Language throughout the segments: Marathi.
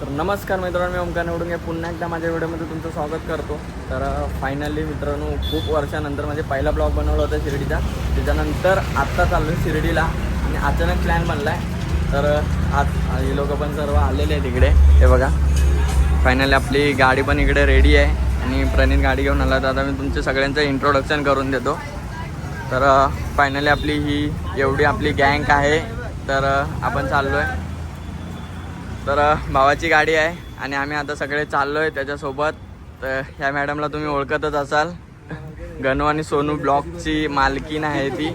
तर नमस्कार मित्रांनो, मी ओमकार निवडून पुन्हा एकदा माझ्या व्हिडिओमध्ये तुमचं स्वागत करतो. तर फायनली मित्रांनो, खूप वर्षानंतर म्हणजे पहिला ब्लॉग बनवला होता शिर्डीचा. त्याच्यानंतर आत्ता चाललो आहे शिर्डीला आणि अचानक प्लॅन बनला आहे. तर आज हे लोक पण सर्व आलेले आहेत इकडे. हे बघा, फायनली आपली गाडी पण इकडे रेडी आहे आणि प्रणित गाडी घेऊन आला. तर आता मी तुमच्या सगळ्यांचं इंट्रोडक्शन करून देतो. तर फायनली आपली ही एवढी आपली गँग आहे. तर आपण चाललो आहे. तर भावाची गाडी आहे आणि आम्ही आता सगळे चाललो आहे त्याच्यासोबत. तर ह्या मॅडमला तुम्ही ओळखतच असाल, गणू आणि सोनू ब्लॉगची मालकीन आहे ती.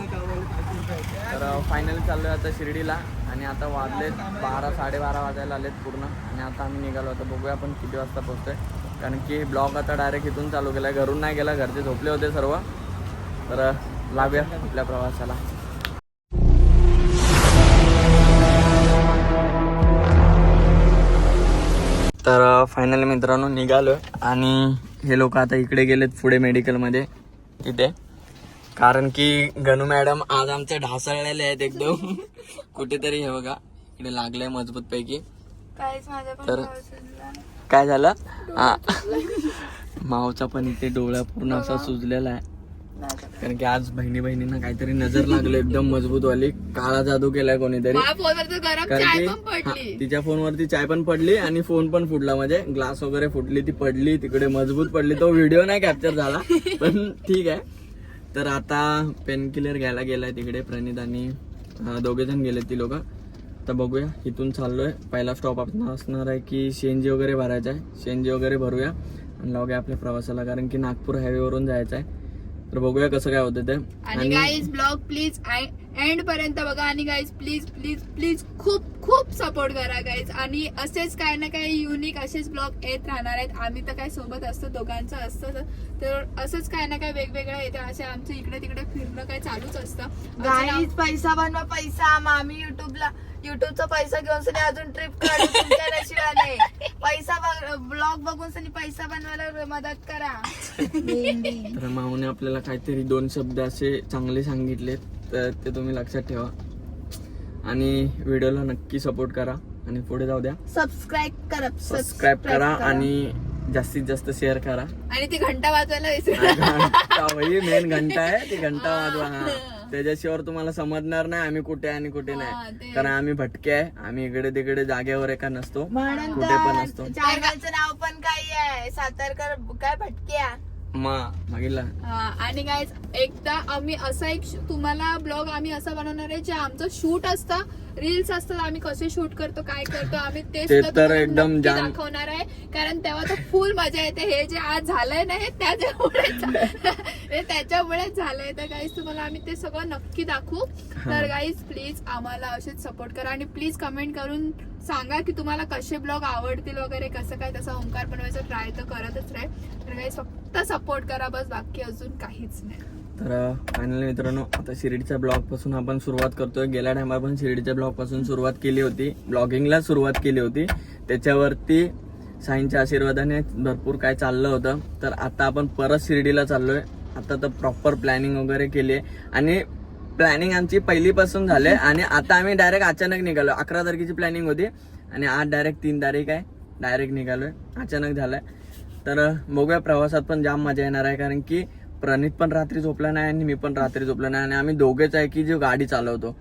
तर फायनली चाललो आहे आता शिर्डीला आणि आता वाजलेत 12-12:30 वाजायला आलेत पूर्ण. आणि आता आम्ही निघालो. आता बघूया आपण किती वाजता पोहोचतोय, कारण की ब्लॉग आता डायरेक्ट इथून चालू केला आहे, घरून नाही गेला, घरचे झोपले होते सर्व. तर लागूया आपल्या प्रवासाला. तर फायनली मित्रांनो निघालो आहे आणि हे लोक आता इकडे गेलेत पुढे मेडिकलमध्ये तिथे, कारण की गणू मॅडम आज आमचे ढासळलेले आहेत एकदम. कुठेतरी हे बघा इकडे लागले मजबूत पैकी. तर काय झालं, हा मावचा पण इथे डोळा पूर्ण असा सुजलेला आहे, कारण की आज बहिणींना काहीतरी नजर लागलं एकदम मजबूत वाली. काळा जादू केलाय कोणीतरी, कारण की तिच्या फोनवरती चाय पण पडली आणि फोन पण फुटला, म्हणजे ग्लास वगैरे फुटली, ती पडली तिकडे मजबूत पडली. तो व्हिडिओ नाही कॅप्चर झाला पण ठीक आहे. तर आता पेन किलर घ्यायला गेलाय तिकडे प्रणित आणि दोघे जण गेले ती लोक. तर बघूया, इथून चाललोय. पहिला स्टॉप आपण असणार आहे की CNG वगैरे भरायचा आहे. CNG वगैरे भरूया आणि लावूया आपल्या प्रवासाला, कारण की नागपूर हायवेवरून जायचं आहे. तर बघूया कसं काय होतं ते. आणि गाईज ब्लॉग प्लीज एंड पर्यंत बघा आणि गाईज प्लीज प्लीज प्लीज खूप खूप सपोर्ट करा गाईज. आणि असेच काही ना काही युनिक असेच ब्लॉग येत राहणार आहेत. आम्ही तर काय सोबत असतो, दोघांचं असतं, तर असंच काही ना काही वेगवेगळं येतं. असे आमचं इकडे तिकडे फिरणं काही चालूच असतं. गाईज पैसा बनवा पैसा. आम्ही युट्यूबचा पैसा घेऊन सनी अजून ट्रिप काढू तुमच्या नशिबाने. पैसा ब्लॉग बघून सनी पैसा बनवायला मदत करा. तर माऊने आपल्याला काहीतरी 2 शब्द असे चांगले सांगितले, तर ते तुम्ही लक्षात ठेवा आणि व्हिडिओला नक्की सपोर्ट करा आणि पुढे जाऊ द्या. सबस्क्राईब करा आणि जास्तीत जास्त शेअर करा आणि ती घंटा वाजवायला विसरू. मेन घंटा आहे, ती घंटा वाजवा. हा, त्याच्याशिवाय तुम्हाला समजणार नाही आम्ही कुठे आणि कुठे नाही, कारण आम्ही भटके आहे. आम्ही इकडे तिकडे जागेवर एका नसतो, कुठे पण असतो. चॅनलचं नाव पण काही आहे, सातारकर काय भटक्या मागितला. आणि गाईज एकदा आम्ही असा एक तुम्हाला ब्लॉग आम्ही असा बनवणार आहे जे आमचं शूट असतं, रील्स असतात, आम्ही कसे शूट करतो, काय करतो आम्ही ते तर एकदम दाखवणार आहे. कारण तेव्हा तर फुल मजा येते. हे जे आज झालंय ना हे त्याच्यामुळेच झालंय. तर गाईज तुम्हाला आम्ही ते सगळं नक्की दाखवू. तर गाईज प्लीज आम्हाला असेच सपोर्ट करा आणि प्लीज कमेंट करून सांगा की तुम्हाला कसे ब्लॉग आवडतील वगैरे, कसं काय. तसा ओंकार बनवायचा ट्राय तर करतच राहील. तर गाईज फक्त सपोर्ट करा बस, बाकी अजून काहीच नाही. तर फायनली मित्रांनो, आता शिर्डीच्या ब्लॉग पासून आपण सुरुवात करतोय. गेल्या टायमाला पण शिर्डीच्या ब्लॉग पासून सुरुवात केली होती, ब्लॉगिंगला सुरुवात केली होती. त्याच्यावरती साईंच्या आशीर्वादाने भरपूर काय चाललं होतं. तर आता आपण परत शिर्डीला चाललोय. आता तर प्रॉपर प्लॅनिंग वगैरे केली आहे आणि प्लॅनिंग आमची पहिलीपासून झाली आहे. आणि आता आम्ही डायरेक्ट अचानक निघालो. 11 तारखेची प्लॅनिंग होती आणि आज डायरेक्ट 3 तारीख आहे, डायरेक्ट निघालोय, अचानक झालंय. तर बघूया, प्रवासात पण जाम मजा येणार आहे, कारण की प्रणित पण रात्री झोपला नाही आणि मी पण रात्री झोपला नाही आणि आम्ही दोघेच आहे की जो गाडी चालवतो.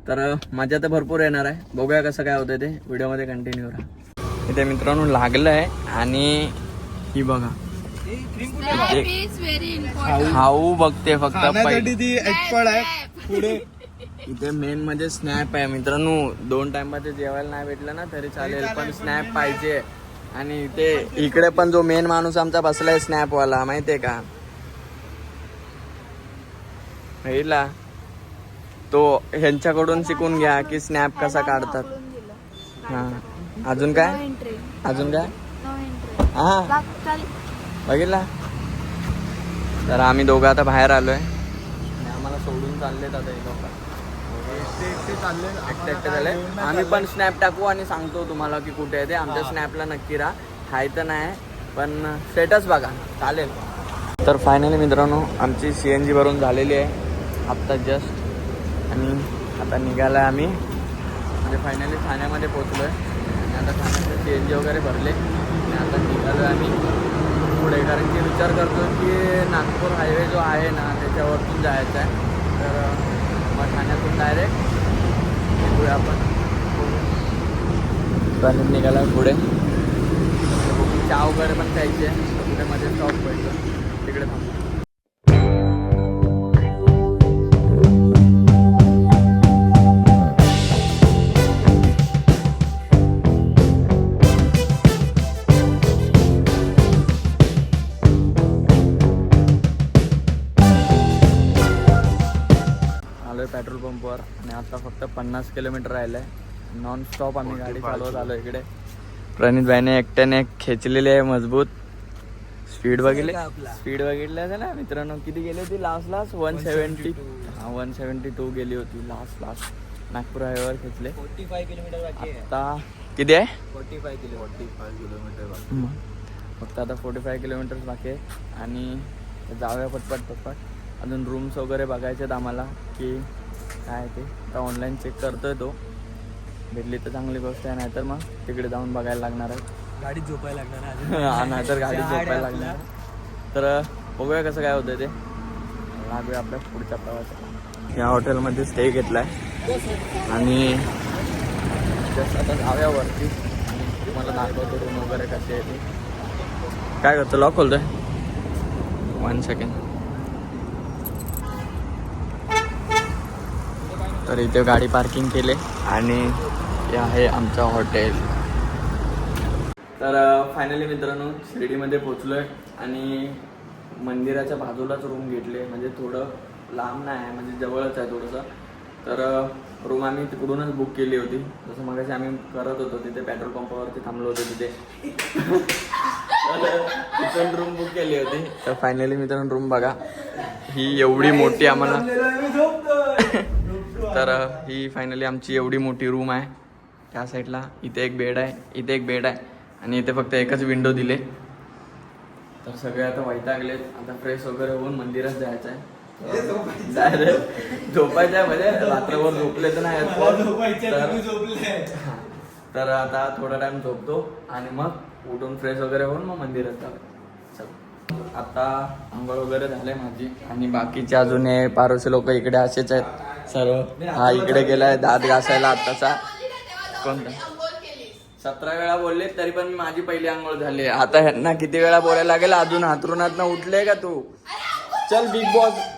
तर मजा तर भरपूर येणार आहे. बघूया कसं काय होतं ते, व्हिडिओमध्ये कंटिन्यू राहा. इथे मित्रांनो लागलंय आणि ही बघा खाऊ बघते फक्त इथे मेन म्हणजे स्नॅप आहे मित्रांनो. 2 टाइममध्ये जेवायला नाही भेटलं ना तरी चालेल, पण स्नॅप पाहिजे. आणि इथे इकडे पण जो मेन माणूस आमचा बसलाय स्नॅप वाला, माहितीये का, महिला, तो ह्यांच्याकडून शिकून घ्या की स्नॅप कसा काढतात. हा, अजून काय हा बघितला. तर आम्ही दोघं आता बाहेर आलोय आणि आम्हाला सोडून चाललेत आता हे लोक. एकटे झाले. आम्ही पण स्नॅप टाकू आणि सांगतो तुम्हाला की कुठे आहे ते. आमच्या स्नॅपला नक्की राहा. हाय तर नाही पण स्टेटस बघा, चालेल. तर फायनली मित्रांनो आमची CNG भरून झालेली आहे आत्ता जस्ट, आणि आता निघाला आम्ही म्हणजे फायनली ठाण्यामध्ये पोहोचलोय. आणि आता ठाण्याचं CNG वगैरे भरले आणि आता निघालो आम्ही पुढे, कारण की विचार करतो की नागपूर हायवे जो आहे ना त्याच्यावरतून जायचं आहे. तर मग ठाण्यातून डायरेक्ट निघूया आपण. प्रणित निघाला पुढे, चहा वगैरे पण प्यायची आहे. तर पुढे मध्ये स्टॉप पडतो तिकडे थांबतो. आलोय पेट्रोल पंपवर आणि आता फक्त 50 किलोमीटर राहिलं आहे. नॉन स्टॉप आम्ही गाडी चालवत आलो इकडे. प्रणित भाईने एकट्याने खेचलेली आहे मजबूत. स्पीड बघितलं ना मित्रांनो, किती गेली होती लास्ट 170. 172 गेली होती लास्ट नागपूर हायवेवर खेचले. 45 किलोमीटर बाकी आहे. आता किती आहे? 45 किलोमीटर बाकी. फक्त आता 45 किलोमीटर बाकी आहे आणि जाऊया पटपट. अजून रूम्स वगैरे बघायचे आहेत आम्हाला की काय ते. आता ऑनलाईन चेक करतोय तो, भेटली तर चांगली गोष्ट आहे, नाहीतर मग तिकडे जाऊन बघायला लागणार आहे. गाडीत झोपायला लागणार आहे. नाहीतर गाडी झोपायला लागणार. तर बघूया कसं काय होतं ते. लागूया आपल्या पुढच्या प्रवासाला. या हॉटेलमध्ये स्टे घेतला आहे आणि जस्ट आता जाऊया वरती आणि तुम्हाला दाखवतो रूम वगैरे कसे आहे ते. काय करतो? लॉक खोलतोय. 1 सेकंड. तर इथे गाडी पार्किंग केले आणि हे आहे आमचं हॉटेल. तर फायनली मित्रांनो शिर्डीमध्ये पोचलो आहे आणि मंदिराच्या बाजूलाच रूम घेतले. म्हणजे थोडं लांब नाही आहे, म्हणजे जवळच आहे थोडंसं. तर रूम आम्ही तिकडूनच बुक केली होती. जसं मगाशी आम्ही करत होतो तिथे पेट्रोल पंपावरती थांबलो होतो तिथे. तिथून रूम बुक केली होती. तर फायनली मित्रांनो रूम बघा, ही एवढी मोठी आम्हाला. तर ही फायनली आमची एवढी मोठी रूम आहे. त्या साईडला इथे एक बेड आहे आणि इथे फक्त एकच विंडो दिले. तर सगळे आता वैतागलेत. आता फ्रेश वगैरे होऊन मंदिरात जायचं आहे. डायरेक्ट झोपायचं आहे, म्हणजे रात्रभर झोपले तर नाही. तर आता थोडा टाइम झोपतो आणि मग उठून फ्रेश वगैरे होऊन मग मंदिरात जाऊ. आता आंघोळ वगैरे झाले माझी आणि बाकीचे अजून हे पारोसे लोक इकडे असेच आहेत सर्व. हा इकडे गेलाय दात घासायला आत्ताचा. कोणता 17 वेळा बोलले तरी पण माझी पहिली आंघोळ झाली. आता ह्यांना किती वेळा बोलायला लागेल? अजून हातरुणात उठले का तू? चल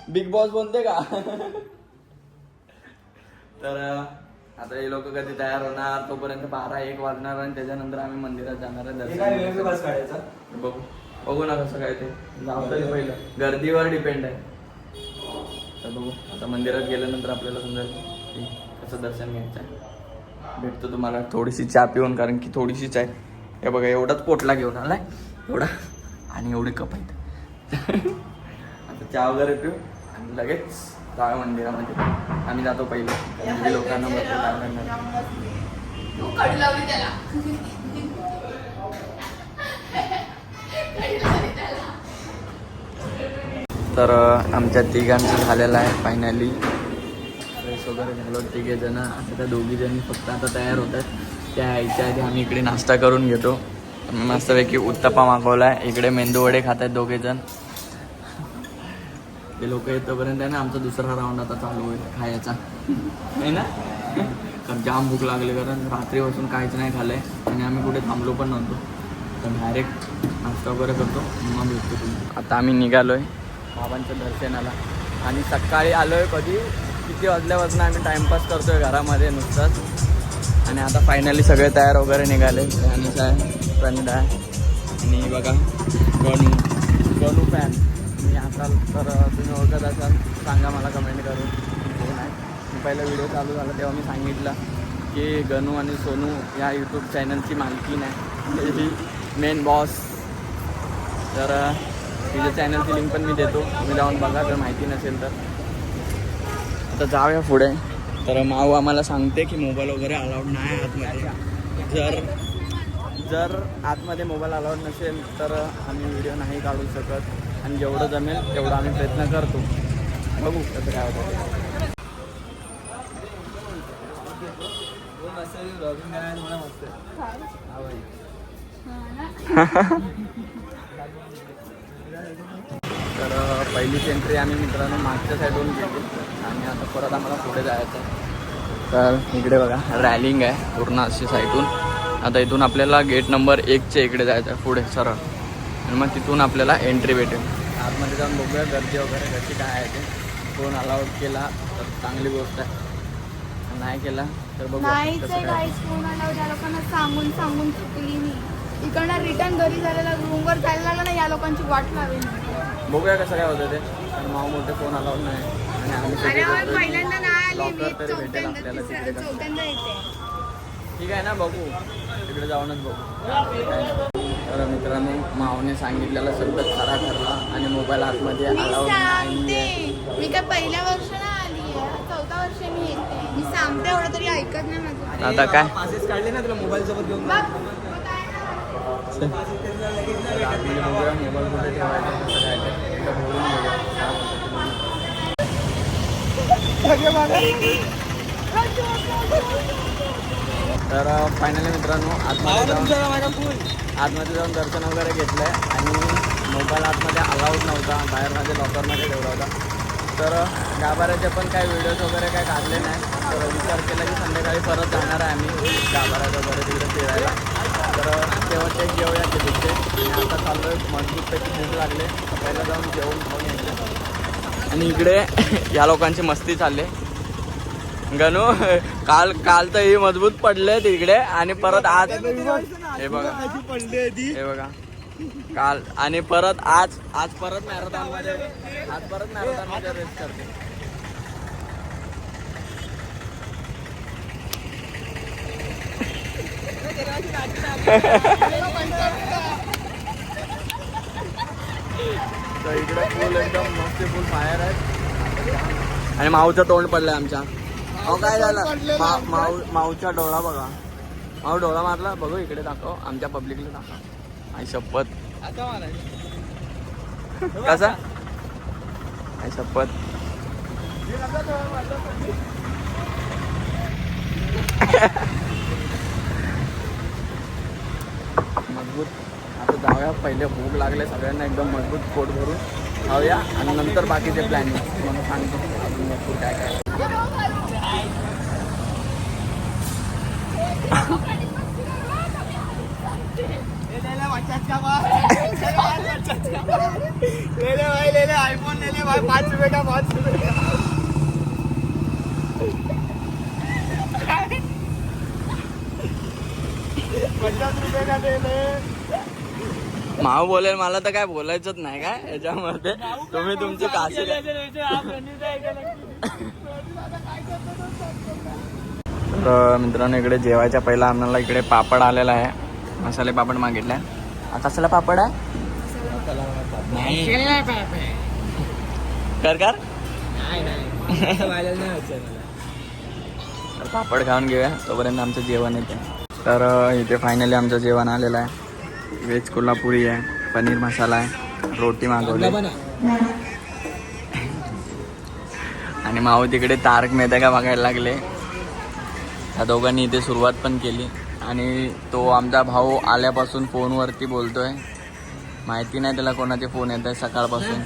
बिग बॉस बोलते का? तर आता हे लोक कधी तयार होणार तोपर्यंत 12-1 वाजणार आणि त्याच्यानंतर आम्ही मंदिरात जाणार आहे. बघू ना कसं काय ते. जाऊ तरी पहिलं गर्दीवर डिपेंड आहे. तर बघू आता मंदिरात गेल्यानंतर आपल्याला समजेल की कसं दर्शन घ्यायचं आहे. भेटतो तुम्हाला थोडीशी चहा पिऊन, कारण की थोडीशीच आहे. हे बघा एवढाच पोटला घेऊन आलाय एवढा आणि एवढे कप आहेत. आता चहा वगैरे पिऊ आणि लगेच जाऊया मंदिरामध्ये. आम्ही जातो पहिलं लोकांना तर आमच्या तिघांचं झालेलं आहे फायनली. फ्रेश वगैरे झालो 3 जण. आता त्या 2 जणी फक्त आता तयार होत आहेत. त्या यायच्या आधी आम्ही इकडे नाश्ता करून घेतो. मस्तपैकी उत्तप्पा मागवला आहे. इकडे मेंदू वडे खात आहेत 2 जण. ते लोक येतोपर्यंत आहे ना आमचा दुसरा राऊंड आता चालू होईल खायचा, नाही ना. तर जाम भूक लागली, कारण रात्रीपासून काहीच नाही खाल्लं आहे आणि आम्ही कुठे थांबलो पण नव्हतो. तर डायरेक्ट नाश्ता वगैरे करतो मग भेटतो तुम्ही. आता आम्ही निघालो आहे बाबांच्या दर्शनाला आणि सकाळी आलो आहे. कधी किती वाजल्यापासून आम्ही टाईमपास करतो आहे घरामध्ये नुसताच. आणि आता फायनली सगळे तयार वगैरे निघाले. आणि काय प्रणित आहे आणि बघा गणू फॅन मी असाल तर तुम्ही ओळखत असाल सांगा मला कमेंट करून. हो नाही, मी पहिला व्हिडिओ चालू झाला तेव्हा मी सांगितलं की गणू आणि सोनू या यूट्यूब चॅनलची मालकीण आहे, ही मेन बॉस. तर तिच्या चॅनलची लिंक पण मी देतो, तुम्ही जाऊन बघा जर माहिती नसेल तर. आता जाऊया पुढे. तर माऊ आम्हाला सांगते की मोबाईल वगैरे अलाउड नाही आतमध्ये. जर आतमध्ये मोबाईल अलाउड नसेल तर आम्ही व्हिडिओ नाही काढू शकत आणि जेवढं जमेल तेवढं आम्ही प्रयत्न करतो. बघू कसं काय होतं. मस्त तर पहिलीच एंट्री आम्ही मित्रांनो मागच्या साईडवरून घेतली आणि आता परत आम्हाला पुढे जायचं आहे. तर इकडे बघा रॅलिंग आहे पूर्ण अशी साईडून. आता इथून आपल्याला गेट नंबर 1च्या इकडे जायचं आहे पुढे सरळ आणि मग तिथून आपल्याला एंट्री भेटेल. आतमध्ये जाऊन बघूया गर्दी वगैरे कशी काय आहे ते. फोन अलाउड केला तर चांगली गोष्ट आहे, नाही केला तर बघूया नाहीच कसं आहे काय. गाईस, फोन आल्यावर त्या लोकांना सांगून सांगून चुकली मी. इकडनं रिटर्न घरी जायला रूमवर जायला लागलं ना, या लोकांची वाट लावेल. बघूया कसं काय होतं ते. पण माऊ मोठे फोन अलाउड नाही आणि आम्ही अरे सगळे होय, पहिल्यांदा नाही आली मी, लॉकर तरी भेटेल आपल्याला तिकडे कसं. चौथ्यांदा येते. ठीक आहे ना, बघू तिकडे जाऊनच बघू. तर मित्रांनो माऊने सांगितलेला शब्द खरा ठरला आणि मोबाईल आतमध्ये मी अलाउड सांगते, नाही. मी काय पहिल्या वर्षाला आली आहे, 4था वर्ष मी येते. मी सांगते एवढं तरी ऐकत नाही माझं. आता काय पासेस काढले ना तुला मोबाईल सोबत घेऊन बघ, तर आतमध्ये बघूया मोबाईल कुठे ठेवायचा कसं काय ते. एकदा बोलून घेऊया. तर फायनली मित्रांनो आतमध्ये जाऊन दर्शन वगैरे घेतलं आहे आणि मोबाईल आतमध्ये अलाउड नव्हता, बाहेर माझ्या लॉकरमध्ये ठेवला होता. तर गाभाऱ्याचे पण काही व्हिडिओज वगैरे काही काढले नाही. तर विचार केला की संध्याकाळी परत जाणार आहे आम्ही गाभाऱ्यात वगैरे तिकडे फिरायला. तर तेव्हा घेऊया ते तिथे आणि आता चाललो आहे मजबूतपैकी भूक लागले, पहिला जाऊन जेवून खाऊन यायचं. आणि इकडे या लोकांची मस्ती चालली. गणू काल तर ही मजबूत पडले तिकडे आणि परत आज हे बघा हे बघा काल आणि परत आज परत मॅरेथॉनमध्ये रेस करते. तर इकडे फुल एकदम मस्त फुल फायर आहेत आणि माऊचं तोंड पडलंय आमच्या. अहो काय झालं माऊचा डोळा बघा, माऊ डोळा मारला बघू इकडे दाखव, आमच्या पब्लिकला दाखव. आई शपथ कसा आई शपथ. मजबूत आता जाऊया, पहिले भूक लागले सगळ्यांना एकदम मजबूत पोट भरून खाऊया आणि नंतर बाकीचे प्लॅनिंग तुम्हाला सांगतो अजून भरपूर काय काय. आयफोन ले भाई 5 रुपये का 5 रुपये का. माऊ बोलेल मला तर काय बोलायचंच नाही काय याच्यामध्ये. तुम्ही तुमचे काशी तर मित्रांनो इकडे जेवायच्या पहिला आम्हाला इकडे पापड आलेला आहे, मसाले पापड मागितलाय. कसला पापड आहे कर तर पापड खाऊन घेऊया तोपर्यंत आमचं जेवण येते. तर इथे फायनली आमचं जेवण आलेलं आहे. व्हेज कोल्हापुरी आहे, पनीर मसाला आहे, रोटी मागवली आणि माऊ तिकडे तारक मेहता का बघायला लागले. त्या दोघांनी इथे सुरुवात पण केली आणि तो आमचा भाऊ आल्यापासून फोनवरती बोलतोय. माहिती नाही त्याला कोणाचे फोन येत आहे सकाळपासून.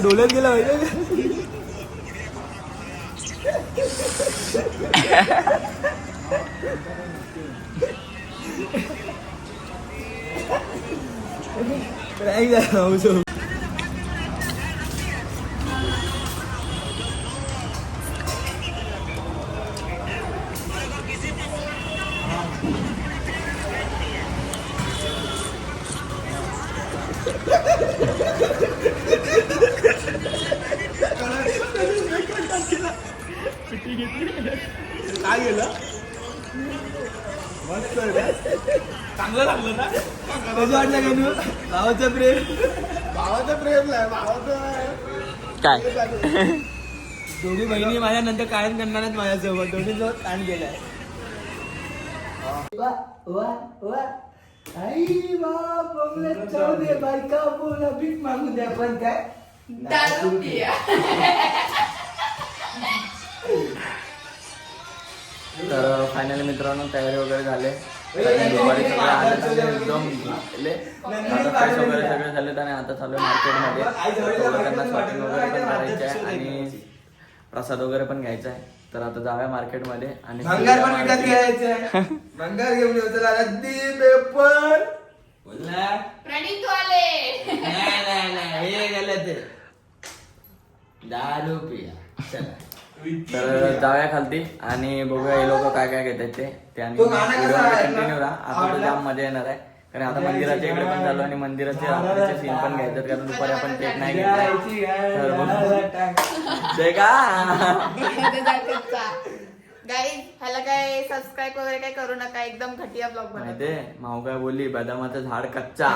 डोल्यात गेला पाहिजे. काय गेलं मस्त चांगलं लागलं ना. कसं वाटलं का भावाचं प्रेम नाही भावाचं काय दोघी बहिणी माझ्या नंतर कायम करणार आहेत माझ्यासोबत दोन्ही सोबत कान केलाय आई बाप जाऊ दे बायका बोला भीक मागू द्या पण काय दारू पिया. तर फायनली मित्रांनो तयारी वगैरे झाले दुपारी सगळे आले आणि एकदम झाले. आता फ्रेश वगैरे सगळे झालेत आणि आता चालू आहे मार्केटमध्ये त्यांना शॉपिंग वगैरे पण करायची आहे आणि प्रसाद वगैरे पण घ्यायचा आहे. तर आता जाऊया मार्केटमध्ये आणि भंगार पण विकत घ्यायचं भंगार घेऊन येऊ चला रद्दी पेपर बोलला प्रणीत तू आले. नाही हे गेलं ते दारू पिया चला तर जाऊया खालती आणि बघूया हे लोक काय काय घेतात ते आणि तो गाणं कसं आहे? कंटिन्यू राहा. आता तर जाम मजा येणार आहे कारण आता मंदिराच्या इकडे पण चालू आणि मंदिराचे रात्रीचे सीन पण घ्यायचे कारण दुपारी आपण केक नाही घेतला ते का गाईज ह्याला काय सबस्क्राईब वगैरे काय करू नका एकदम घटिया ब्लॉग बनवा माहितीये माऊ काय बोलली बदामाचं झाड कच्चा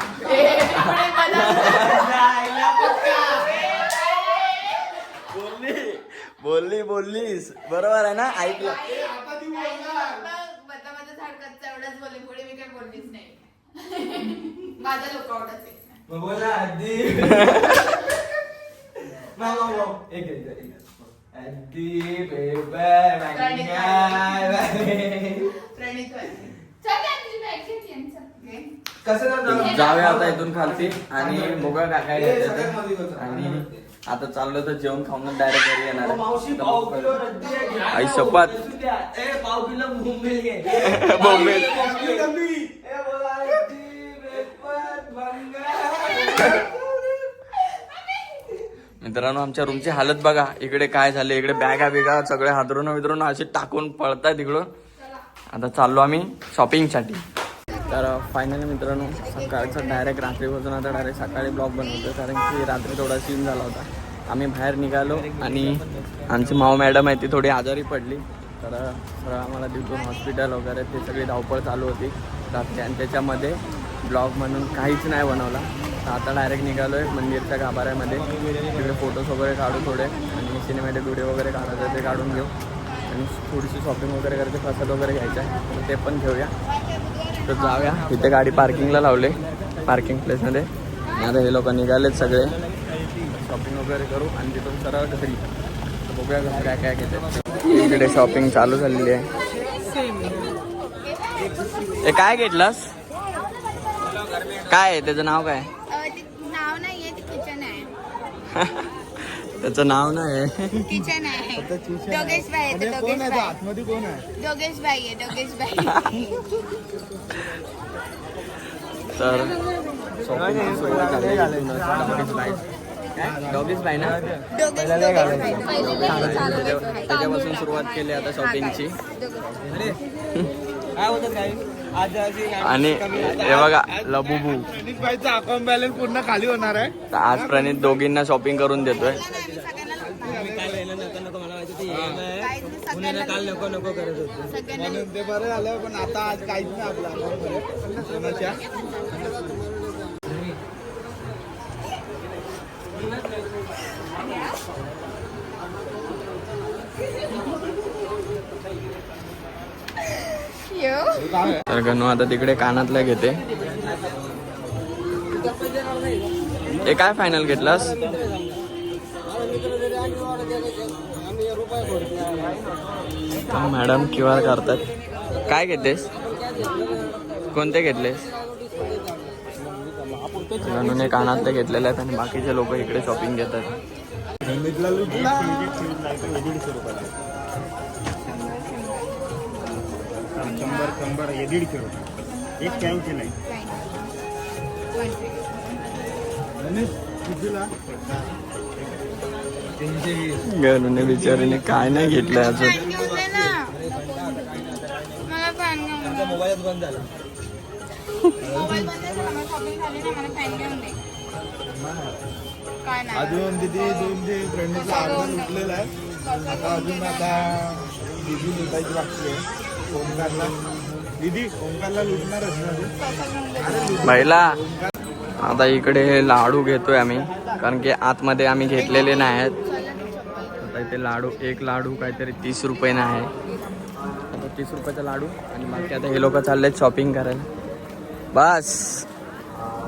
बोललीस बरोबर आहे ना ऐकलं. बदामाचं झाड कच्चा एवढंच बोलले पुढे मी काय बोललीच नाही माझा लुकआउटच आहे. मग बोला आधी एक आधी पेपर प्रणीत वाले. चल ना, तुझी bag घेतली आणि चल. घे. कसं जाऊया आता इथून खालती आणि बघूया काय काय घेतात आणि आता चाललो तर जेवण खाऊन डायरेक्ट घरी येणार मावशी पाव किलो आहे. रद्दी आहे. आई शपथ. ए पाव किलो बोंबील घे बोंबील. ए बोला रद्दी पेपर भंगार मित्रांनो आमच्या रूमची हालत बघा इकडे काय झाले इकडे बॅगा बिगा सगळे हादरून विदरून असे टाकून पळतायत इकडून. आता चाललो आम्ही शॉपिंगसाठी. तर फायनली मित्रांनो सकाळचं डायरेक्ट रात्रीपासून आता डायरेक्ट सकाळी ब्लॉग बनवतो कारण की रात्री थोडा सीन झाला होता. आम्ही बाहेर निघालो आणि आमची माऊ मॅडम आहे ती थोडी आजारी पडली तर सरळ आम्हाला तिथून हॉस्पिटल वगैरे ते सगळी धावपळ चालू होती रात्री आणि त्याच्यामध्ये ब्लॉग म्हणून काहीच नाही बनवला. तर आता डायरेक्ट निघालो आहे मंदिरच्या गाभाऱ्यामध्ये तिकडे फोटोज वगैरे काढू थोडे आणि सिनेमॅटिक व्हिडिओ वगैरे काढायचं ते काढून घेऊ आणि थोडीशी शॉपिंग वगैरे करायचं प्रसाद वगैरे घ्यायचा आहे तर ते पण घेऊया. तर जाऊया इथे गाडी पार्किंगला लावले पार्किंग प्लेसमध्ये आणि आता हे लोक निघालेत सगळे शॉपिंग वगैरे करू आणि तिथून सरळ घरी. तर बघूया कसं काय काय घेते. इकडे शॉपिंग चालू झालेली आहे. हे काय घेतलंस काय आहे त्याचं नाव काय नाव नाहीये ते किचन आहे. त्याचं नाव नाही किचन आहे. दोघेश भाई आहे दोघेश भाई आतमध्ये कोण आहे दोघेश भाई आहे दोघेश भाई. तर शॉपिंग सुरुवात झाली. डॉगीज बाय ना त्याच्यापासून सुरुवात केली आता शॉपिंगची. काय होतं काय आज आणि हे बघा लबुबू प्रणीतबाईचा अकाउंट बॅलन्स पूर्ण खाली होणार आहे. तर आज प्रणित दोघींना शॉपिंग करून देतोय. नको नको करत होतो म्हणून ते बरं झालं पण आता आज काहीच नाही आपलं अकाउंटमध्ये तर गणू आता तिकडे कानातल्या घेते. हे काय फायनल घेतलास मॅडम QR करतात. काय घेतेस कोणते घेतलेस गणूने कानातले घेतलेले आहेत आणि बाकीचे लोक इकडे शॉपिंग घेतात. कंबर हे 150 रुपये एक कॅनचे नाही गणूने बिचारीने काय नाही घेतलंय अजून. मला फॅन घेऊन मोबाईल बंद झाला मोबाईल बंद झाला मला शॉपिंग झाली ना मला फॅन घेऊन दे. काय नाही अजून तिथे 2 फ्रेंडचा अर्धा लुटलेला आहे आता अजून आता दीदी लुटायची बाकी आहे. ओंकारला दीदी ओंकारला लुटणारच ना महिला. आता इकडे लाडू घेतोय आम्ही कारण की आतमध्ये आम्ही घेतलेले नाही आहेत. आता ते लाडू, एक लाडू काहीतरी 30 रुपयानं आहे. आता 30 रुपयाचा लाडू. आणि बाकी आता हे लोक चाललेत शॉपिंग करायला. बस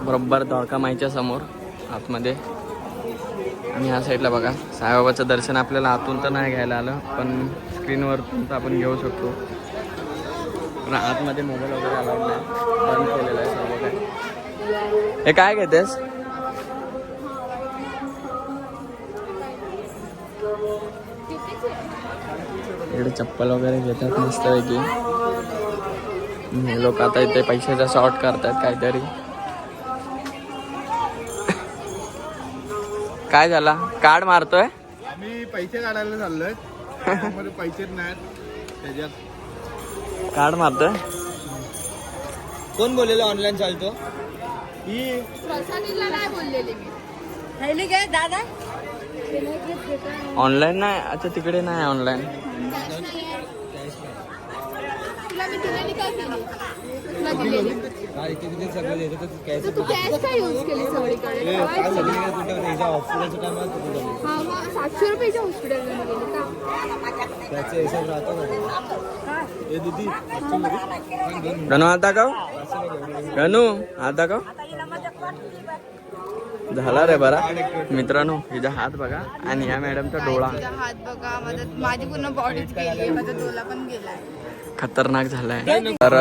बरोबर द्वारका माईच्या समोर आतमध्ये. आणि ह्या साईडला बघा साईबाबाचं दर्शन आपल्याला आतून तर नाही घ्यायला आलं, पण स्क्रीनवरतून तर आपण घेऊ शकतो. पण आतमध्ये मोबाईल वगैरे अलाउड नाही, बंद केलेलं आहे सर्व काय. हे काय घेतेस? इकडे चप्पल वगैरे घेतात मस्तपैकी. हे लोक आता इथे पैशाचा शॉर्ट करतात काहीतरी. काय झाला? कार्ड मारतोय? आम्ही पैसे काढायला चाललोय. त्यामध्ये पैसेच नाहीत त्याच्यात. कार्ड मारतोय? कोण बोललेलं ऑनलाईन चालतो? ही प्रसादीला नाही बोललेली मी. दादा ऑनलाईन नाही. अच्छा तिकडे नाही ऑनलाईन. तुला मी दिलेली काय केली? तुला दिलेली तर तू कॅश काय यूज केली सगळीकडे? हा मग 700 रुपयाच्या हॉस्पिटलमध्ये गेली का? गणू आता का? गणू आता का? झाला रे बरा. मित्रांनो हिचा हात बघा आणि या मॅडमचा डोळा हात बघा, माझी पूर्ण बॉडीच गेली, माझा डोला पण गेलाय. खतरनाक झालाय. तर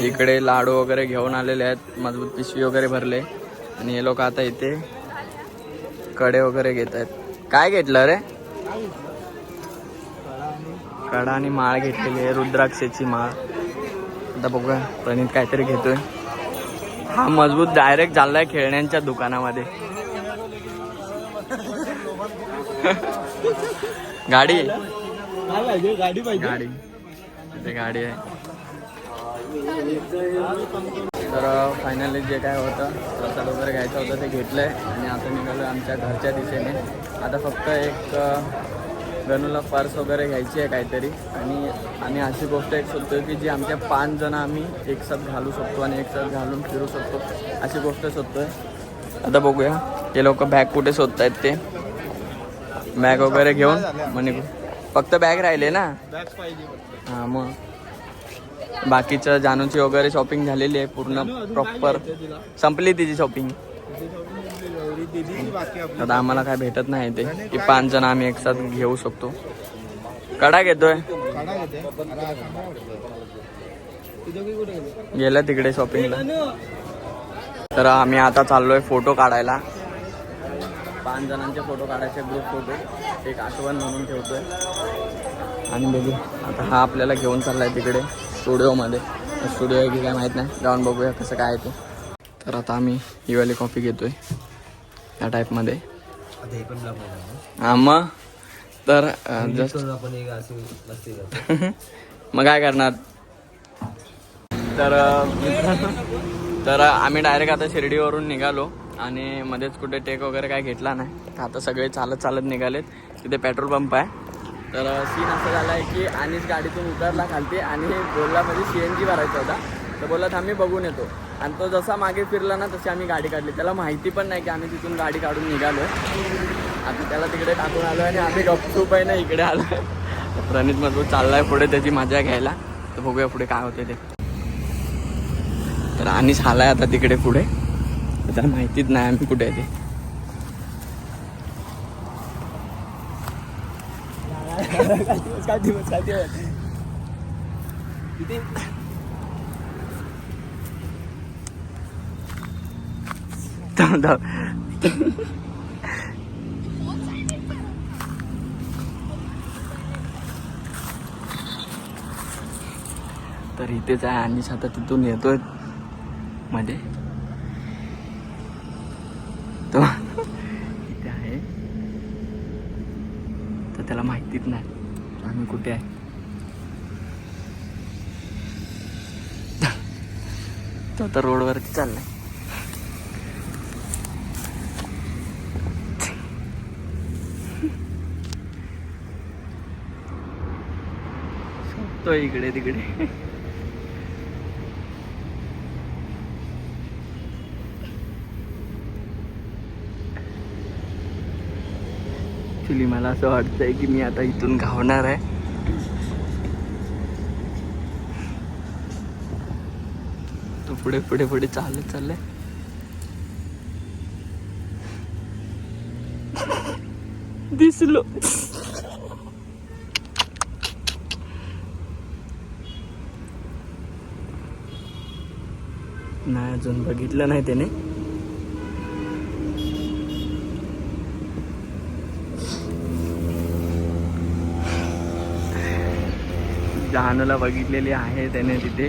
इकडे लाडू वगैरे घेऊन आलेले आहेत, मजबूत पिशवी वगैरे भरले. आणि हे लोक आता इथे कडे वगैरे घेत आहेत. काय घेतलं रे? कडा आणि माळ घेतलेली आहे, रुद्राक्षाची माळ. आता बघूया प्रणित काहीतरी घेतोय. हा मजबूत डायरेक्ट चाललाय खेळण्यांच्या दुकानामध्ये. गाडी गाडी पाहिजे. गाडी इथे गाडी आहे. तर फायनली जे काय होतं प्रसाद वगैरे घ्यायचं होतं ते घेतलंय आणि आता निघालो आमच्या घरच्या दिशेने. आता फक्त एक गणूला पर्स वगैरे घ्यायची आहे काहीतरी. आणि आम्ही अशी गोष्ट एक शोधतोय की जी आमच्या 5 जण आम्ही एकसाथ घालू शकतो आणि एकसाथ घालून फिरू शकतो, अशी गोष्ट शोधतोय. आता बघूया हे लोक बॅग कुठे शोधतायत ते. बॅग वगैरे घेऊन मग निघू. फक्त बॅग राहिले ना? बॅग पाहिजे. हां मग बाकीचं जानूची वगैरे शॉपिंग झालेली आहे पूर्ण प्रॉपर. संपली तिची शॉपिंग. आता आम्हाला काय भेटत नाही ते की 5 जण आम्ही एकसाथ घेऊ शकतो. कडा घेतोय. गेला तिकडे शॉपिंगला. तर आम्ही आता चाललोय फोटो काढायला. 5 जणांचे फोटो काढायचे, ग्रुप फोटो, एक आठवण म्हणून ठेवतोय. आणि बघू आता हा आपल्याला घेऊन चाललाय तिकडे स्टुडिओमध्ये. स्टुडिओ आहे की काय माहीत नाही, जाऊन बघूया कसं काय आहे ते. तर आता आम्ही ही वाली कॉफी घेतोय या टाईपमध्ये. हां मग तर जस्ट मग काय करणार. तर आम्ही डायरेक्ट आता शिर्डीवरून निघालो आणि मध्येच कुठे टेक वगैरे काय घेतला नाही. तर आता सगळे चालत चालत निघालेत. तिथे पेट्रोल पंप आहे. तर सीन असं झाला आहे की आणिच गाडीतून उतरला खालती आणि बोलला म्हणजे CNG भरायचा होता. तर बोलला आम्ही बघून येतो. आणि तो जसा मागे फिरला ना तशी आम्ही गाडी काढली. त्याला माहिती पण नाही की आम्ही तिथून गाडी काढून निघालो. आता त्याला तिकडे टाकून आलो आणि आम्ही गपचूप आहे ना इकडे आलो. प्रणित मजबूत चाललाय पुढे त्याची मजा घ्यायला. तर बघूया पुढे काय होते ते. तर आणिच आलाय आता तिकडे पुढे. त्याला माहितीच नाही आम्ही कुठे आहे ते. तर इथेच आहे आणि आता तिथून येतोय मध्ये. तो इथे आहे. तर त्याला माहितीच नाही आम्ही कुठे आहे. तो आता रोडवरती चाललाय. तो इकडे तिकडे. ॲक्च्युली मला असं वाटतंय की मी आता इथून धावणार आहे. तो पुढे पुढे पुढे चालत चाललंय. दिसलो. नाही अजून बघितलं नाही त्याने. जहानूला बघितलेली आहे त्याने तिथे.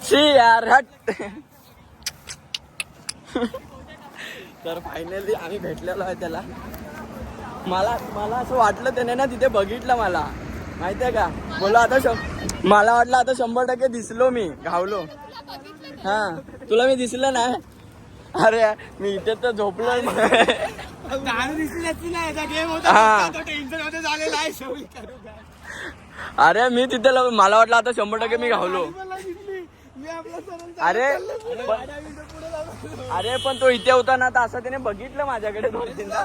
शी यार हट. तर फायनली आम्ही भेटलेलो आहे त्याला. मला असं वाटलं त्याने ना तिथे बघितलं मला, माहितीये का. बोला आता मला वाटलं आता 100% दिसलो मी, घावलो. हा तुला मी दिसलं ना. अरे मी इथे तर झोपलो. अरे मी तिथे मला वाटलं आता 100% मी घावलो. अरे पण तो इथे होता ना, तर असं त्याने बघितलं माझ्याकडे 2-3दा.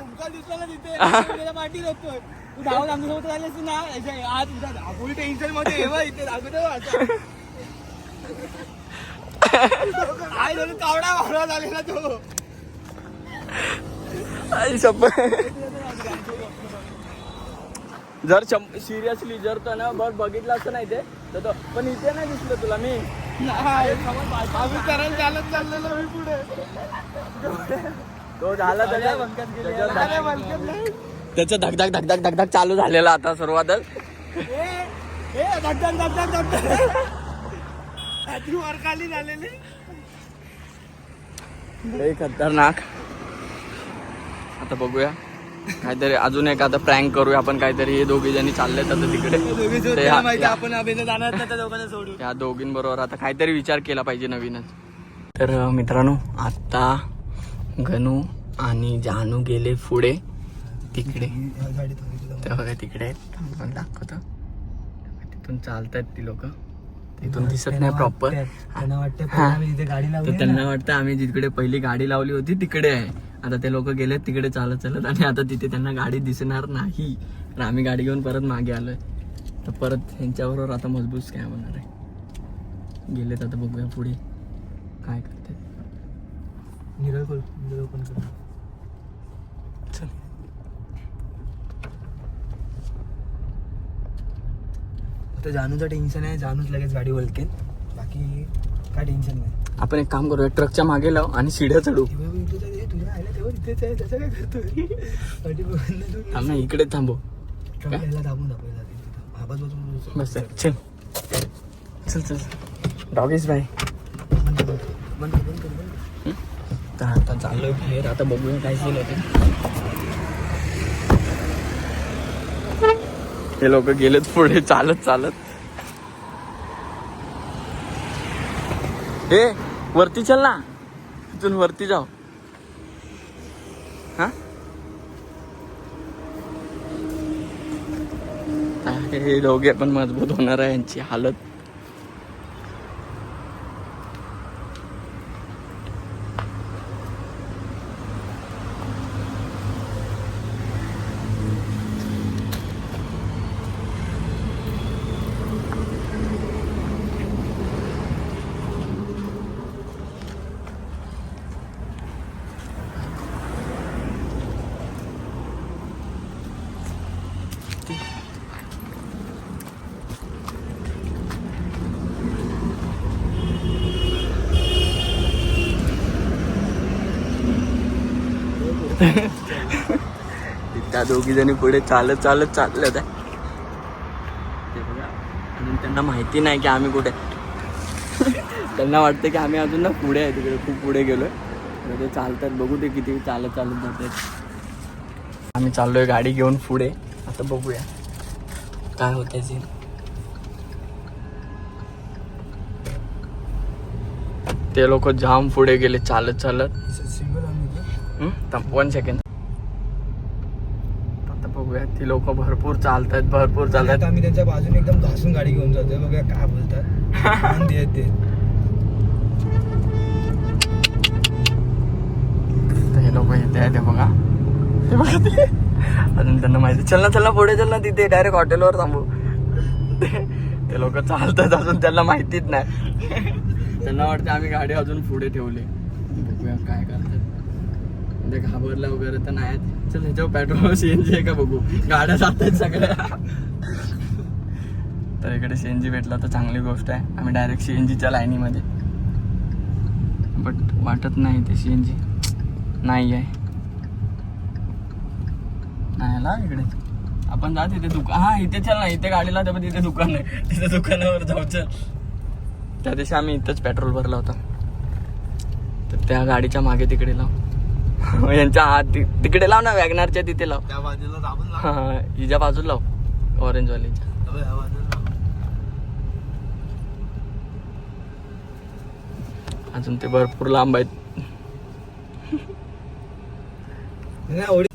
जर सिरियसली जर तो ना बघ बघितलं असतं नाही ते तर पण इथे नाही दिसलं तुला मी. तो झाला त्याचं धकधक धकधक धकधक चालू झालेला आता सुरुवातच. लय खतरनाक. आता बघूया काहीतरी अजून एक आता प्रँक करूया आपण काहीतरी. हे दोघी जणी चाललेत आता तिकडे. या दोघींबरोबर आता काहीतरी विचार केला पाहिजे नवीनच. तर मित्रांनो आता गणू आणि जानू गेले पुढे तिकडे. तेव्हा तिकडे पण दाखवतो. तिथून चालतात ती लोक. तिथून दिसत नाही प्रॉपर. त्यांना वाटतं आम्ही जिकडे पहिली गाडी लावली होती तिकडे आहे. आता ते लोक गेलेत तिकडे चालत चालत आणि आता तिथे त्यांना गाडी दिसणार नाही. तर आम्ही गाडी घेऊन परत मागे आलोय. तर परत ह्यांच्याबरोबर आता मजबूत काय होणार आहे. गेलेत आता बघूया पुढे काय करते. चल आता जानूचं टेन्शन आहे. जानूच लगेच गाडी वळकेल. बाकी काय टेन्शन नाही. आपण एक काम करूया, ट्रकच्या मागे लाव आणि शिड्या चढू. तुझ्या आयला तेव्हा इथेच आहे. त्याचं काय करतोय. थांब ना इकडे थांबू. दाबून बस चल चल चल डॉगीज बाय. तर आता चाललोय बाहेर. आता बघूया काय सीन होते. हे लोक गेलेत पुढे चालत चालत. हे वरती चल ना, इथून वरती जाऊ. हा हे दोघे पण मजबूत होणार आहे यांची हालत. त्या दोघी जणी पुढे चालत चालत चालले होते. अजून त्यांना माहिती नाही की आम्ही कुठे. त्यांना वाटतं की आम्ही अजून ना पुढे आहे, तिकडे खूप पुढे गेलोय. ते चालतात, बघू ते किती चालत चालत जातात. आम्ही चाललोय गाडी घेऊन पुढे. आता बघूया काय होतंय सीन. ते लोक जाम पुढे गेले चालत चालत. 1 सेकंड. आता बघूया ती लोक भरपूर चालतात, भरपूर चालतात. आता आम्ही त्यांच्या बाजूने एकदम घासून गाडी घेऊन जातोय. बघूया काय बोलतात. आनंदी आहेत ते. तर हे लोक येते आहेत, ते बघा, ते बघा ते. अजून त्यांना माहिती, चल ना पुढे चल ना, तिथे डायरेक्ट हॉटेलवर थांबू. ते लोक चालतात अजून, त्यांना माहितीच नाही. त्यांना वाटतं आम्ही गाडी अजून पुढे ठेवली. बघूया काय करतात. म्हणजे घाबरला वगैरे तर नाही. चल ह्याच्यावर पेट्रोल सीएनजी आहे का बघू. गाड्या जात आहेत सगळ्या. तर इकडे सीएनजी भेटला तर चांगली गोष्ट आहे. आम्ही डायरेक्ट सीएनजीच्या लाईनीमध्ये, बट वाटत नाही ते सीएनजी नाही आहे. नाही आला इकडे. आपण जा तिथे दुकान, हा इथे चल ना, इथे गाडीला तर तिथे दुकान आहे, तिथे दुकानावर जाऊ चल. त्या दिवशी आम्ही इथंच पेट्रोल भरला होता. तर त्या गाडीच्या मागे तिकडे लाव. यांच्या हात तिकडे लाव ना, वॅगनारच्या तिथे लाव. त्या बाजूला दाबून लाव. हा हिच्या बाजूला लाव, ऑरेंजवालीच्या. या बाजूला लाव. अजून ते भरपूर लांब आहेत. नाही, ओढी.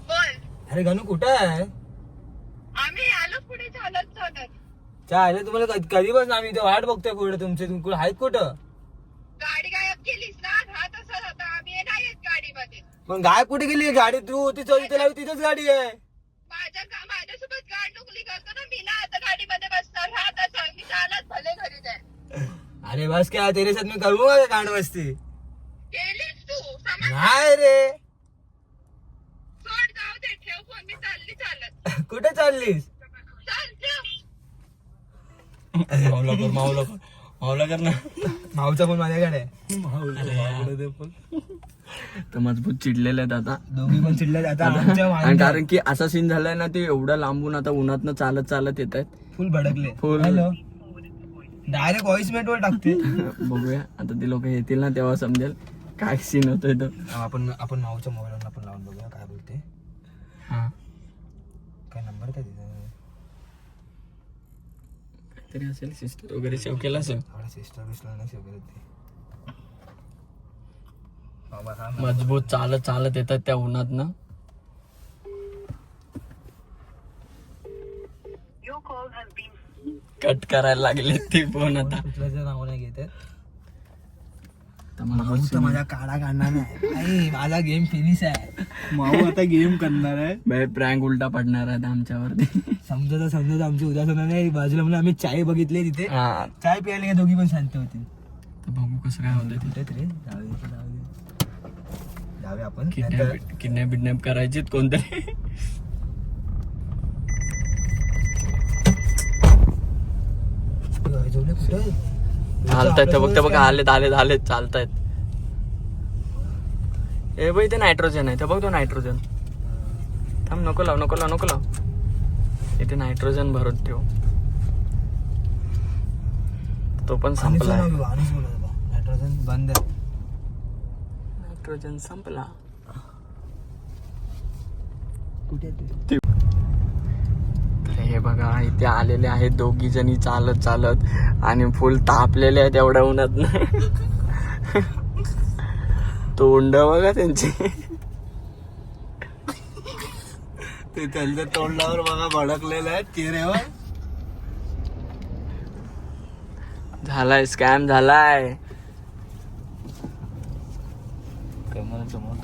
बोल. अरे गणू कुठं आहे? आम्ही आलो पुढे चालत चालत. चालेल, तुम्हाला कधी बस आम्ही इथे वाट बघतोय पुढे तुमचे. तुम्ही आहेत कुठं? गाडी गायब केलीस ना, हा तसं होता. आम्ही नाही येत गाडीमध्ये. मग गाय कुठे गेली गाडी? तू तिथे लावी, तिथेच गाडी आहे. माझ्यासोबत गाड नुकली करतो ना, मी ना आता गाडीमध्ये बसणार. हा तसं मी चालत भले घरी जाय. अरे बस क्या तेरे साथ मी करूंगा का कांड मस्ती? गेलीस तू, समज. नाही रे. सोड, जाऊ दे, ठेव फोन. मी चालली चालत. कुठे चाललीस? चल ठेव. मावला कर ना. माऊचा फोन माझ्याकडे आहे. तर मजबूत चिडलेले आहेत आता दोघी पण चिडल्या आता आमच्या आणि वांग्या. कारण की असा सीन झालाय ना, ते एवढं लांबून आता उन्हातनं चालत चालत येत आहेत. फुल भडकले. फुल. हॅलो, डायरेक्ट व्हॉइस मेट वर टाकते. बघूया आता ते लोक येतील ना तेव्हा समजेल काय सीन होतोय तो. आपण माऊच्या मोबाईलवर आपण लावून बघूया काय बोलते. हा काय नंबर काय तिचा? तरी असेल, सिस्टर वगैरे सेव्ह केला असेल. सिस्टर बिस्टर नाही सेव्ह करत ते. मजबूत चालत चालत येतात त्या उन्हात ना. कट करायला लागले ते फोन आता. कुठल्याचं नाव नाही घेते. तर मला माऊ तर माझ्या काढा काढणार नाही. आई, माझा गेम फिनिश आहे. माऊ आता गेम करणार आहे. बाय प्रँक उलटा पडणार आहे आमच्यावरती. समजत आमची उद्या होणार नाही. बाजूला म्हणून आम्ही चाय बघितली तिथे. हा चाय प्यायला का दोघी पण शांत होती. तर बघू कसं काय होतं. कुठे रे? जाऊया आपण. किडनॅप बिडनॅप करायची कोणतरी. चालतायत बघ आलेत चालतायत. हे बाई ते नायट्रोजन आहे, ते बघ तो नायट्रोजन. थांब, नको लाव. इथे नायट्रोजन भरत ठेव. तो पण संपला. नायट्रोजन बंद आहे. नायट्रोजन संपला. कुठे तर हे बघा इथे आलेले आहेत दोघी जणी चालत आणि फुल तापलेले आहेत एवढ्या उन्हात. तोंड बघा त्यांची. ते त्यांच्या तोंडावर बघा भडकलेलं आहे चेहऱ्यावर. झालाय, स्कॅम झालाय. समोर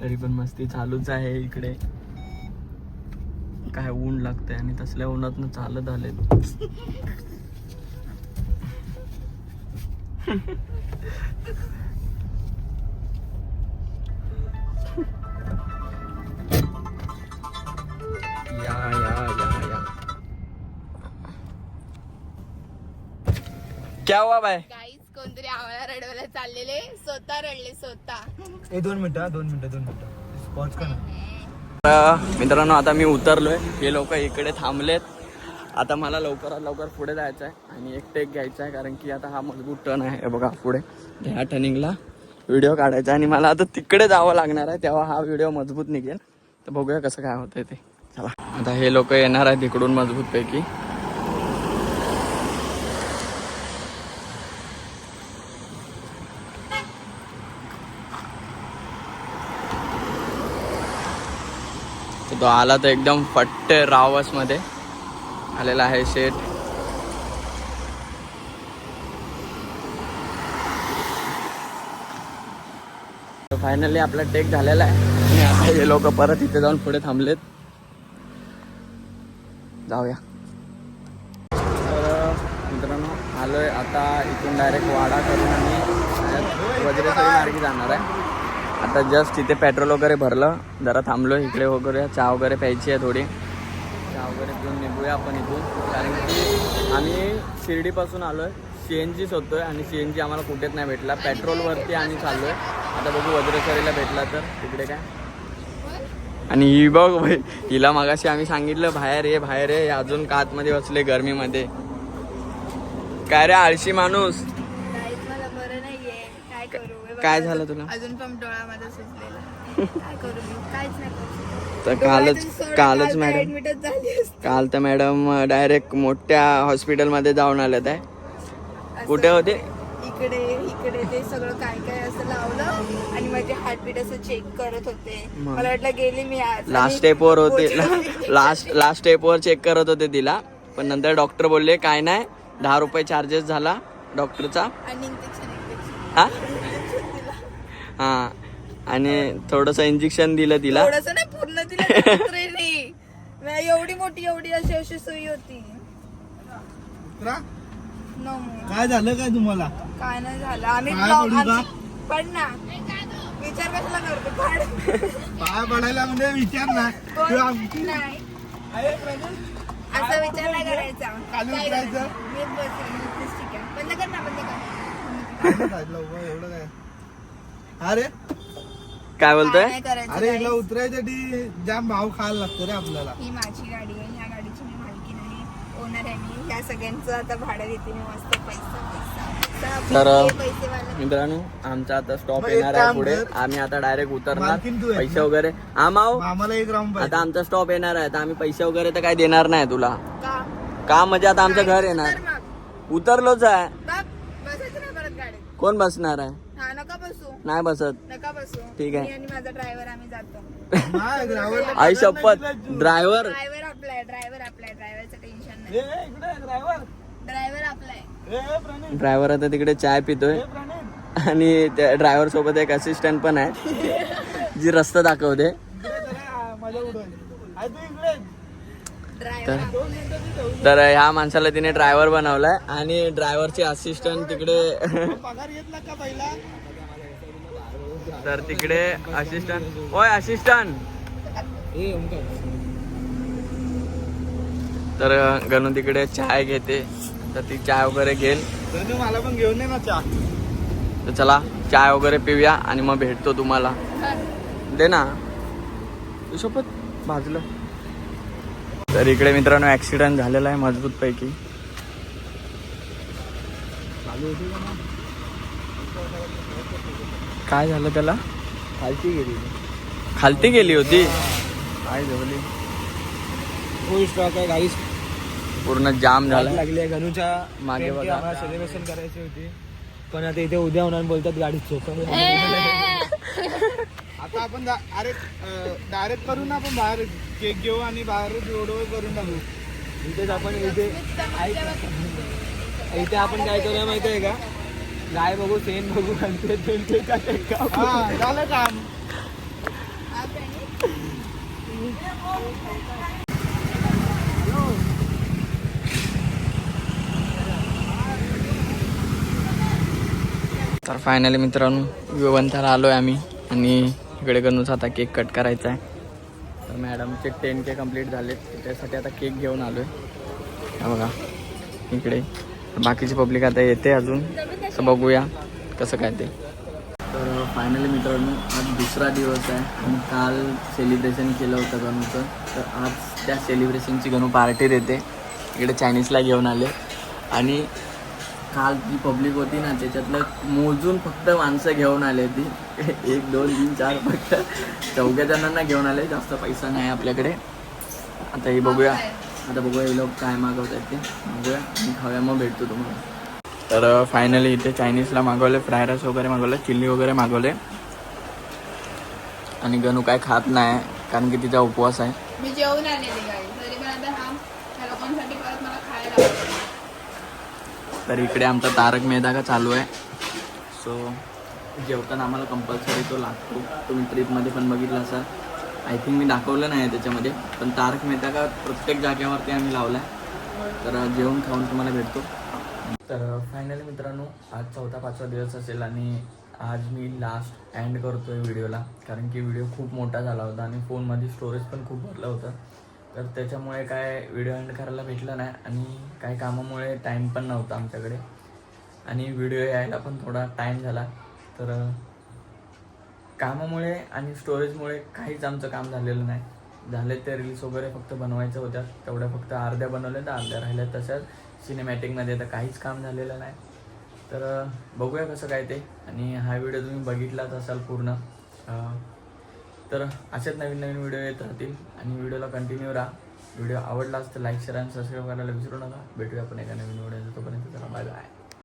तरी पण मस्ती चालूच आहे इकडे. काय ऊन लागतंय आणि तसल्या उन्हातनं चालत आले. या क्या हुआ बाय? गाईज, कोणतरी आम्हाला रडवायला चाललेले, स्वतः रडले स्वतः. 2 मिनिटं पॉज कर. मित्रांनो आता मी उतरलोय. हे लोक इकडे थांबलेत. आता मला लवकरात लवकर पुढे जायचं आहे आणि एक टेक घ्यायचा आहे, कारण की आता हा मजबूत टर्न आहे. हे बघा पुढे ह्या टर्निंगला व्हिडिओ काढायचा आणि मला आता तिकडे जावं लागणार आहे, तेव्हा हा व्हिडिओ मजबूत निघेल. तर बघूया कसं काय होतंय ते. चला आता हे लोक येणार आहेत इकडून मजबूतपैकी. तर तो आला तर एकदम फट्ट रावसमध्ये आलेला आहे शेट. फायनली आपला टेक झालेला आहे आणि आता हे लोक परत इथे जाऊन पुढे थांबलेत. जाऊया. तर मित्रांनो आलोय आता इथून डायरेक्ट वाडा करून आणि वज्रेश्वरी मार्गी जाणार आहे. आता जस्ट इथे पेट्रोल वगैरे भरलं, जरा थांबलो इकडे वगैरे, चहा वगैरे प्यायची आहे थोडी, चहा वगैरे पिऊन निघूया आपण इथून. कारण की आम्ही शिर्डीपासून आलो आहे, CNG शोधतोय आणि CNG आम्हाला कुठेच नाही भेटला. पेट्रोलवरती आम्ही चाललो आहे. आता बघू वज्रेश्वरीला भेटला तर तिकडे काय. आणि ही बघ भाई, हिला मगाशी आम्ही सांगितलं बाहेर ये, अजून का आतमध्ये बसले गरमीमध्ये. काय रे आळशी माणूस, मला बरं नाहीये, काय करू हे बघ, काय झालं तुला? अजून पण डोळा माझा सुजलेला. काय करू मी, काहीच नाही करू शकत. तर कालच मॅडम, ऍडमिटच झाली असते. काल तर मॅडम डायरेक्ट मोठ्या हॉस्पिटलमध्ये जाऊन आल्यात आहे. कुठे होते? इकडे ते सगळं काय काय असं लावलं आणि माझे हार्टबीट असं चेक करत होते. मला वाटलं गेली मी आज. लास्ट स्टेपवर होते, लास्ट स्टेपवर चेक करत होते तिला, पण नंतर डॉक्टर बोलले काय नाही, 10 रुपये चार्जेस झाला डॉक्टरचा. आणि इंजेक्शन हा हा आणि थोडंसं इंजेक्शन दिलं तिला. थोडंसं नाही, पूर्ण दिलं. एवढी मोठी एवढी अशी सुई होती. No more. काय झालं काय तुम्हाला? काय नाही झालं. आम्ही पाय vlog- पडू का? आमची- पड ना, विचार कशाला करतो? पड. पाय पडायला म्हणजे विचार ना. तू आमची नाही, असा विचार नाही करायचा. खाली काय उतरायचं? करायचं? मी बसेल. तेच ठीक आहे. बंद कर ना, बंद कर. साईडला उभं, एवढं काय? अरे काय बोलतोय? काय नाही करायचं, अरे हिला guys. उतरायसाठी जाम भाव खायला लागतो रे आपल्याला. ही माझी गाडी आहे. ह्या गाडीची मी मालकीण आहे, ओनर आहे मी. ह्या सगळ्यांचं आता भाडं घेते मी मस्त. पैसा तर पैसेवाला. मित्रांनो आमचा आता स्टॉप मग एक येणार आहे काम पुढे, कर. आम्ही आता डायरेक्ट उतरणार. मालकीण तू आहे पैसे ना? वगैरे हा माऊ, आम्हाला एक राऊंड आता पाहिजे. आमचा स्टॉप येणार आहे, तर आम्ही पैसे वगैरे तर काय देणार नाही तुला. का? का म्हणजे आता आमचं घर येणार. उतर मग. उतरलोच आहे. बाप, बसायचं नाही परत गाडीत. कोण बसणार आहे? हा, नका बसू, नाही बसत. नका बसू. ठीक आहे. मी आणि माझा ड्रायव्हर आम्ही जातो. नाही, driver- आई शपथ, ड्रायव्हर ड्रायव्हर आपलाय, ड्रायव्हरचं टेन्शन ए, नाही. इकडे driver. ड्रायव्हर आपलाय. ए, प्रणीत, ड्रायव्हर आता तिकडे चाय पितोय ए, प्रणीत. आणि त्या ड्रायव्हर सोबत एक असिस्टंट पण आहे जी रस्ता दाखवते. इकडे जरा माझ्या उडवायची. आहे तू इकडे. ड्रायव्हर तर ह्या माणसाला तिने ड्रायव्हर बनवलाय आणि ड्रायव्हरचे असिस्टंट तिकडे. पगार घेतला का पहिला? तर तिकडे असिस्टंट, ओय असिस्टंट. तर गणू तिकडे चाय घेते, तर ती चाय वगैरे घेईल. धनु, मला पण घेऊन ये ना चहा. तर चला चाय वगैरे पिऊया आणि मग भेटतो तुम्हाला. दे ना तू सोबत भाजलं. तर इकडे मित्रांनो ऍक्सिडेंट झालेला आहे मजबूत पैकी. काय झालं त्याला? खालती गेली होती. काय झाली? फुल स्टॉक आहे गाडी पूर्ण जाम झाला. लागली आहे. गणूच्या मागे main बघा. आम्हाला सेलिब्रेशन करायची होती, पण आता इथे उद्या होणार बोलतात गाडी चोखा. आता आपण अरे डायरेक्ट करू ना, आपण बाहेर केक घेऊ आणि बाहेर रोडवर करून टाकू. इथेच आपण इथे आपण काय करूया माहिती आहे का? गाय बघू, सेन बघू, आणि ते हा, झालं काम. तर फायनली मित्रांनो विवंताला आलो आहे आम्ही आणि इकडे गणूचा आता केक कट करायचा आहे. तर मॅडमचे 10K कंप्लीट झालेत, त्यासाठी आता केक घेऊन आलो आहे. हा बघा इकडे बाकीची पब्लिक आता येते अजून, असं बघूया कसं काय ते. तर फायनली मित्रांनो आज दुसरा दिवस आहे आणि काल सेलिब्रेशन केलं होतं गणूचं, तर आज त्या सेलिब्रेशनची गणू पार्टी देते. इकडे चायनीजला घेऊन आले आणि काल जी पब्लिक होती ना त्याच्यातलं मोजून फक्त माणसं घेऊन आले ती 1 2 3 4 फक्त 4 जणांना घेऊन आले. जास्त पैसा नाही आपल्याकडे. आता हे बघूया, आता बघूया हे लोक काय मागवत आहेत ते बघूया आणि खाऊया, मग भेटतो तुम्हाला. तर फायनली इथे चायनीजला मागवले, फ्राय राईस वगैरे मागवले, चिल्ली वगैरे मागवले आणि गणू काय खात नाही कारण की तिचा उपवास आहे. मी जेवून आलेली गाई तरी पण आता ह्या लोकांसाठी परत मला खायला लागतं. तर इकडे आमचा तारक मेहता का चालू आहे. सो जेवताना आम्हाला कंपल्सरी तो लागतो. तुम्ही ट्रिपमध्ये पण बघितला असाल. आय थिंक मी दाखवलं नाही त्याच्यामध्ये, पण तारक मेहता का प्रत्येक जागेवरती आम्ही लावला आहे. तर जेवण खाऊन तुम्हाला भेटतो. तर फायनली मित्रांनो, आज 4था-5वा दिवस असेल आणि आज मी लास्ट एंड करतो आहे व्हिडिओला, कारण की व्हिडिओ खूप मोठा झाला होता आणि फोनमध्ये स्टोरेज पण खूप भरलं होतं. तर त्याच्यामुळे काय व्हिडिओ एंड करायला भेटलं नाही आणि काही कामामुळे टाईम पण नव्हता आमच्याकडे आणि व्हिडिओ यायला पण थोडा टाईम झाला. तर कामामुळे आणि स्टोरेजमुळे काहीच आमचं काम झालेलं नाही. झाले ते रील्स वगैरे फक्त बनवायच्या होत्या, तेवढ्या फक्त अर्ध्या बनवल्या तर अर्ध्या राहिल्या तशाच सिनेमॅटिकमध्ये. तर काहीच काम झालेलं नाही. तर बघूया कसं काय ते. आणि हा व्हिडिओ तुम्ही बघितलाच असाल पूर्ण. तर असेच नवीन नवीन व्हिडिओ येत राहतील आणि व्हिडिओला कंटिन्यू राहा. व्हिडिओ आवडलाच तर लाईक शेअर आणि सबस्क्राईब करायला विसरू नका. भेटूया आपण एका नवीन व्हिडिओ. तोपर्यंत चला बाय बाय.